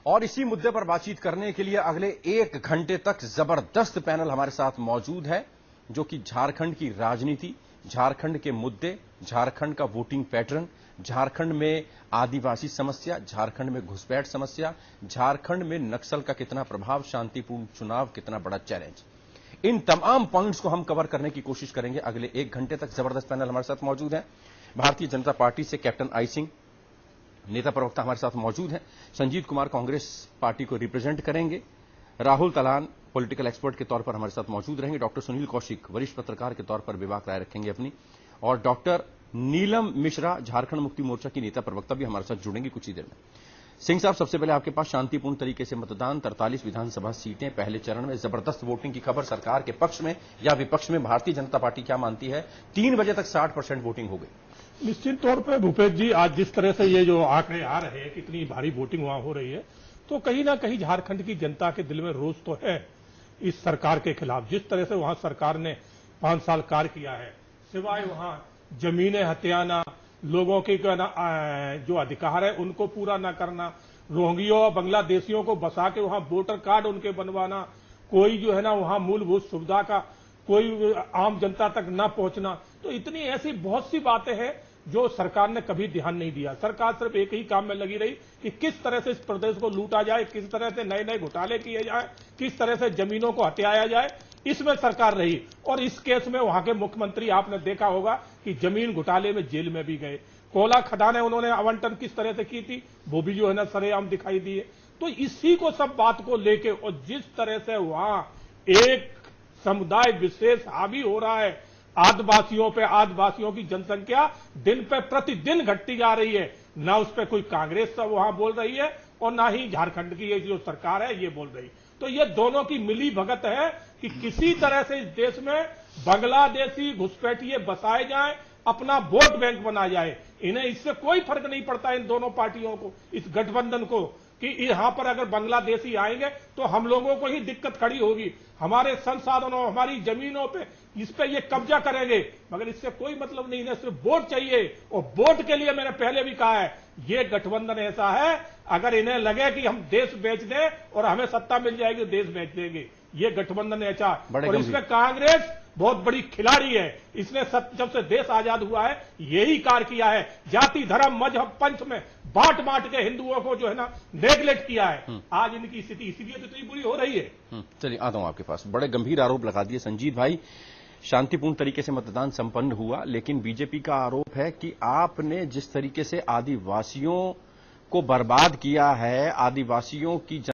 और इसी मुद्दे पर बातचीत करने के लिए अगले 1 घंटे तक जबरदस्त पैनल हमारे साथ मौजूद है, जो कि झारखंड की राजनीति, झारखंड के मुद्दे, झारखंड का वोटिंग पैटर्न, झारखंड में आदिवासी समस्या, झारखंड में घुसपैठ समस्या, झारखंड में नक्सल का कितना प्रभाव, शांतिपूर्ण चुनाव कितना बड़ा चैलेंज, इन तमाम पॉइंट्स को हम कवर करने की कोशिश करेंगे। अगले 1 घंटे तक जबरदस्त पैनल हमारे साथ मौजूद है। भारतीय जनता पार्टी से कैप्टन आई सिंह, नेता प्रवक्ता हमारे साथ मौजूद हैं। संजीत कुमार कांग्रेस पार्टी को रिप्रेजेंट करेंगे। राहुल तलान पॉलिटिकल एक्सपर्ट के तौर पर हमारे साथ मौजूद रहेंगे। डॉक्टर सुनील कौशिक वरिष्ठ पत्रकार के तौर पर विभाग राय रखेंगे अपनी, और डॉक्टर नीलम मिश्रा झारखंड मुक्ति मोर्चा की नेता प्रवक्ता भी हमारे साथ जुड़ेंगे कुछ ही देर में। सिंह साहब, सबसे पहले आपके पास शांतिपूर्ण तरीके से मतदान, 43 विधानसभा सीटें, पहले चरण में जबरदस्त वोटिंग की खबर, सरकार के पक्ष में या विपक्ष में भारतीय जनता पार्टी क्या मानती है? 3 बजे तक 60% वोटिंग हो गई। निश्चित तौर पर भूपेश जी, आज जिस तरह से ये जो आंकड़े आ रहे हैं, कितनी भारी वोटिंग वहां हो रही है, तो कहीं ना कहीं झारखंड की जनता के दिल में रोष तो है इस सरकार के खिलाफ। जिस तरह से वहां सरकार ने 5 साल कार्य किया है, सिवाय वहां जमीनें हथियाना, लोगों के जो अधिकार है उनको पूरा न करना, रोहिंग्यों और बांग्लादेशियों को बसा के वहां वोटर कार्ड उनके बनवाना, कोई जो है ना वहां मूलभूत सुविधा का कोई आम जनता तक न पहुंचना, तो इतनी ऐसी बहुत सी बातें हैं जो सरकार ने कभी ध्यान नहीं दिया। सरकार सिर्फ एक ही काम में लगी रही कि किस तरह से इस प्रदेश को लूटा जाए, किस तरह से नए नए घोटाले किए जाए, किस तरह से जमीनों को हथियाया जाए, इसमें सरकार रही। और इस केस में वहां के मुख्यमंत्री, आपने देखा होगा कि जमीन घोटाले में जेल में भी गए। कोयला खदानें उन्होंने आवंटन किस तरह से की थी, वो भी जो है ना सरेआम दिखाई दिए। तो इसी को सब बात को लेके, और जिस तरह से वहां एक समुदाय विशेष हावी हो रहा है आदिवासियों पे, आदिवासियों की जनसंख्या दिन पे प्रतिदिन घटती जा रही है, ना उस पर कोई कांग्रेस सब वहां बोल रही है और ना ही झारखंड की ये जो सरकार है ये बोल रही। तो ये दोनों की मिली भगत है कि किसी तरह से इस देश में बांग्लादेशी घुसपैठिए बसाए जाएं, अपना वोट बैंक बनाया जाए। इन्हें इससे कोई फर्क नहीं पड़ता, इन दोनों पार्टियों को, इस गठबंधन को, कि यहां पर अगर बांग्लादेशी आएंगे तो हम लोगों को ही दिक्कत खड़ी होगी, हमारे संसाधनों, हमारी जमीनों पे, इस पे ये कब्जा करेंगे। मगर इससे कोई मतलब नहीं है, सिर्फ वोट चाहिए। और वोट के लिए मैंने पहले भी कहा है, ये गठबंधन ऐसा है, अगर इन्हें लगे कि हम देश बेच दें और हमें सत्ता मिल जाएगी, देश बेच देंगे। ये गठबंधन ऐसा, और इसमें कांग्रेस बहुत बड़ी खिलाड़ी है। इसने जब से देश आजाद हुआ है यही कार्य किया है, जाति धर्म मजहब पंथ में बांट बांट के हिंदुओं को जो है ना नेगलेक्ट किया है। आज इनकी स्थिति इसीलिए तो इतनी बुरी हो रही है। चलिए आता हूं आपके पास। बड़े गंभीर आरोप लगा दिए संजीत भाई। शांतिपूर्ण तरीके से मतदान संपन्न हुआ, लेकिन बीजेपी का आरोप है कि आपने जिस तरीके से आदिवासियों को बर्बाद किया है, आदिवासियों की